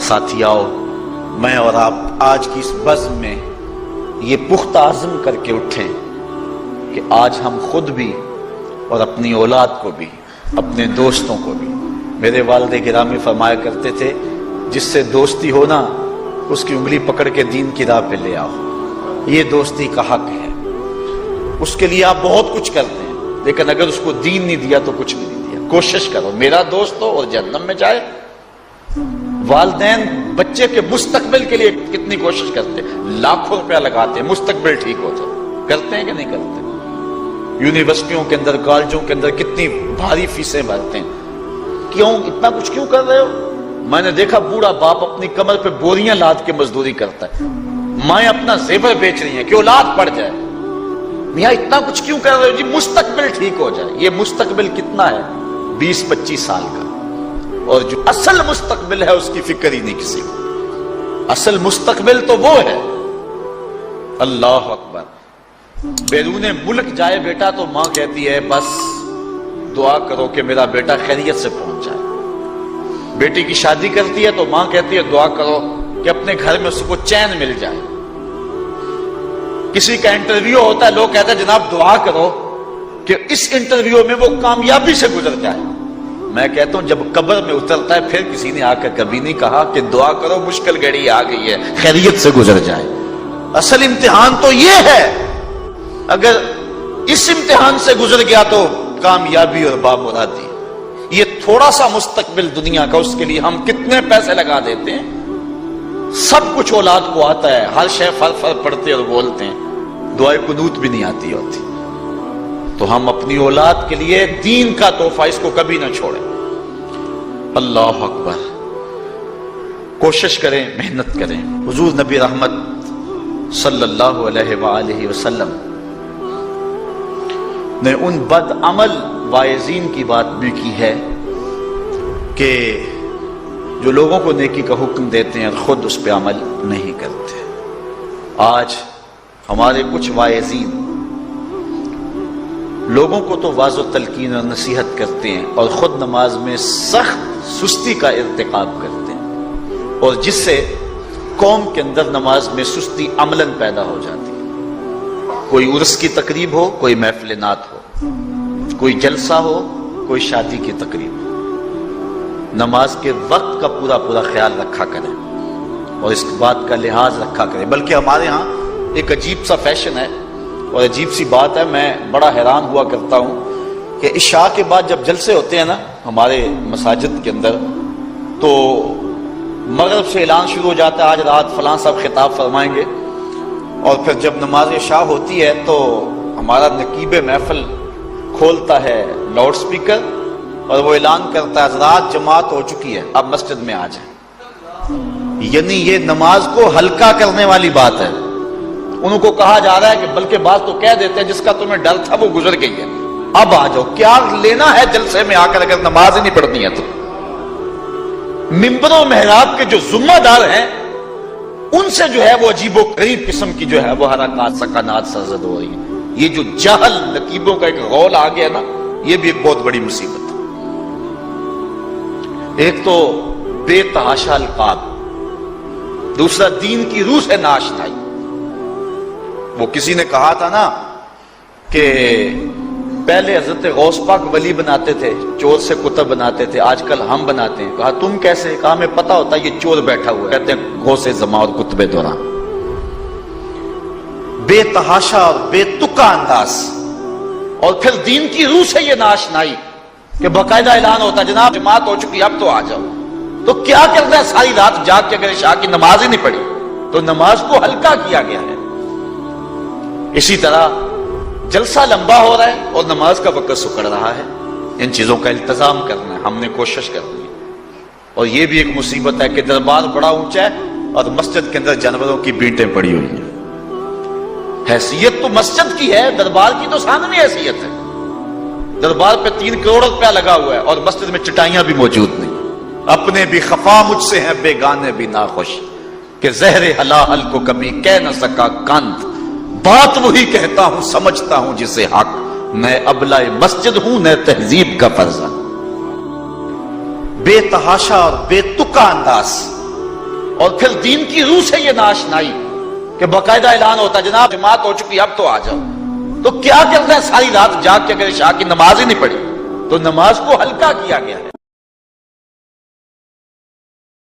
ساتھی آؤ میں اور آپ آج کی اس بزم میں یہ پختہ عزم کر کے اٹھیں کہ آج ہم خود بھی اور اپنی اولاد کو بھی اپنے دوستوں کو بھی، میرے والد گرامی فرمایا کرتے تھے جس سے دوستی ہو نا اس کی انگلی پکڑ کے دین کی راہ پہ لے آؤ، یہ دوستی کا حق ہے۔ اس کے لیے آپ بہت کچھ کرتے ہیں لیکن اگر اس کو دین نہیں دیا تو کچھ بھی نہیں دیا۔ کوشش کرو میرا دوست ہو اور جہنم میں جائے۔ والدین بچے کے مستقبل کے لیے کتنی کوشش کرتے ہیں، لاکھوں روپیہ لگاتے ہیں مستقبل ٹھیک ہو تو، کرتے ہیں کہ نہیں کرتے؟ یونیورسٹیوں کے اندر کالجوں کے اندر کتنی بھاری فیسیں بھرتے ہیں، کیوں اتنا کچھ کیوں کر رہے ہو؟ میں نے دیکھا بوڑھا باپ اپنی کمر پہ بوریاں لاد کے مزدوری کرتا ہے، مائیں اپنا زیور بیچ رہی ہیں کہ اولاد پڑ جائے۔ میاں اتنا کچھ کیوں کر رہے ہو؟ جی مستقبل ٹھیک ہو جائے۔ یہ مستقبل کتنا ہے؟ 20-25 سال کا، اور جو اصل مستقبل ہے اس کی فکر ہی نہیں کسی کو۔ اصل مستقبل تو وہ ہے، اللہ اکبر، بیرون ملک جائے بیٹا تو ماں کہتی ہے بس دعا کرو کہ میرا بیٹا خیریت سے پہنچ جائے۔ بیٹی کی شادی کرتی ہے تو ماں کہتی ہے دعا کرو کہ اپنے گھر میں اس کو چین مل جائے۔ کسی کا انٹرویو ہوتا ہے، لوگ کہتے ہیں جناب دعا کرو کہ اس انٹرویو میں وہ کامیابی سے گزر جائے۔ میں کہتا ہوں جب قبر میں اترتا ہے پھر کسی نے آ کر کبھی نہیں کہا کہ دعا کرو مشکل گھڑی آ گئی ہے خیریت سے گزر جائے۔ اصل امتحان تو یہ ہے، اگر اس امتحان سے گزر گیا تو کامیابی اور بامرادی۔ یہ تھوڑا سا مستقبل دنیا کا، اس کے لیے ہم کتنے پیسے لگا دیتے ہیں، سب کچھ اولاد کو آتا ہے، ہر شے فر پڑھتے اور بولتے ہیں، دعائے قنوت بھی نہیں آتی ہوتی۔ تو ہم اپنی اولاد کے لیے دین کا تحفہ اس کو کبھی نہ چھوڑیں۔ اللہ اکبر، کوشش کریں، محنت کریں۔ حضور نبی رحمت صلی اللہ علیہ وآلہ وسلم نے ان بد عمل واعظین کی بات بھی کی ہے کہ جو لوگوں کو نیکی کا حکم دیتے ہیں اور خود اس پہ عمل نہیں کرتے۔ آج ہمارے کچھ واعظین لوگوں کو تو واعظ و تلقین اور نصیحت کرتے ہیں اور خود نماز میں سخت سستی کا ارتکاب کرتے ہیں، اور جس سے قوم کے اندر نماز میں سستی عملاً پیدا ہو جاتی ہے۔ کوئی عرس کی تقریب ہو، کوئی محفل نعت ہو، کوئی جلسہ ہو، کوئی شادی کی تقریب ہو، نماز کے وقت کا پورا خیال رکھا کریں اور اس بات کا لحاظ رکھا کریں۔ بلکہ ہمارے ہاں ایک عجیب سا فیشن ہے اور عجیب سی بات ہے، میں بڑا حیران ہوا کرتا ہوں کہ عشاء کے بعد جب جلسے ہوتے ہیں نا ہمارے مساجد کے اندر، تو مغرب سے اعلان شروع ہو جاتا ہے آج رات فلاں صاحب خطاب فرمائیں گے، اور پھر جب نماز عشاء ہوتی ہے تو ہمارا نقیب محفل کھولتا ہے لاؤڈ سپیکر اور وہ اعلان کرتا ہے حضرات جماعت ہو چکی ہے اب مسجد میں آ جائیں۔ یعنی یہ نماز کو ہلکا کرنے والی بات ہے۔ انہوں کو کہا جا رہا ہے کہ بلکہ بعض تو کہہ دیتے ہیں جس کا تمہیں ڈر تھا وہ گزر گئی ہے، اب آ جاؤ، کیا لینا ہے جلسے میں آ کر اگر نماز ہی نہیں پڑھنی ہے تو۔ ممبر و محراب کے جو ذمہ دار ہیں ان سے جو ہے وہ عجیب و غریب قسم کی جو ہے وہ حرکات سکنات سرزد ہو رہی ہیں۔ یہ جو جہل نقیبوں کا ایک غول آ گیا نا، یہ بھی ایک بہت بڑی مصیبت ہے۔ ایک تو بے تحاشا القاب، دوسرا دین کی روح سے ناشنائی۔ وہ کسی نے کہا تھا نا کہ پہلے حضرت غوث پاک ولی بناتے تھے، چور سے کتب بناتے تھے، آج کل ہم بناتے ہیں۔ کہا تم کیسے؟ کہا ہمیں پتا ہوتا ہے یہ چور بیٹھا ہوا ہے، کہتے ہیں غوث زماں اور کتب دوران۔ بے تحاشا اور بے تکا انداز، اور پھر دین کی روح سے یہ ناشنائی کہ باقاعدہ اعلان ہوتا ہے جناب جماعت ہو چکی اب تو آ جاؤ۔ تو کیا کرنا ہے ساری رات جاگ کے اگر عشاء کی نماز ہی نہیں پڑھی تو نماز کو ہلکا کیا گیا ہے۔ اسی طرح جلسہ لمبا ہو رہا ہے اور نماز کا وقت سکڑ رہا ہے۔ ان چیزوں کا التزام کرنا ہے، ہم نے کوشش کرنی ہے۔ اور یہ بھی ایک مصیبت ہے کہ دربار بڑا اونچا ہے اور مسجد کے اندر جانوروں کی بینٹیں پڑی ہوئی ہیں۔ حیثیت تو مسجد کی ہے، دربار کی تو ثانوی حیثیت ہے۔ دربار پہ 3 کروڑ روپیہ لگا ہوا ہے اور مسجد میں چٹائیاں بھی موجود نہیں۔ اپنے بھی خفا مجھ سے ہیں بیگانے بھی ناخوش، کہ زہر حلال کو کبھی کہہ نہ سکا کند، بات وہی کہتا ہوں سمجھتا ہوں جسے حق، میں ابلہ مسجد ہوں نہ تہذیب کا فرزند۔ بے تحاشا اور بے تکا انداز اور پھر دین کی روح سے یہ ناشنائی کہ باقاعدہ اعلان ہوتا ہے جناب جماعت ہو چکی اب تو آ جاؤ، تو کیا کرتا ہے ساری رات جاگ کے اگر عشاء کی نماز ہی نہیں پڑھی تو نماز کو ہلکا کیا گیا ہے۔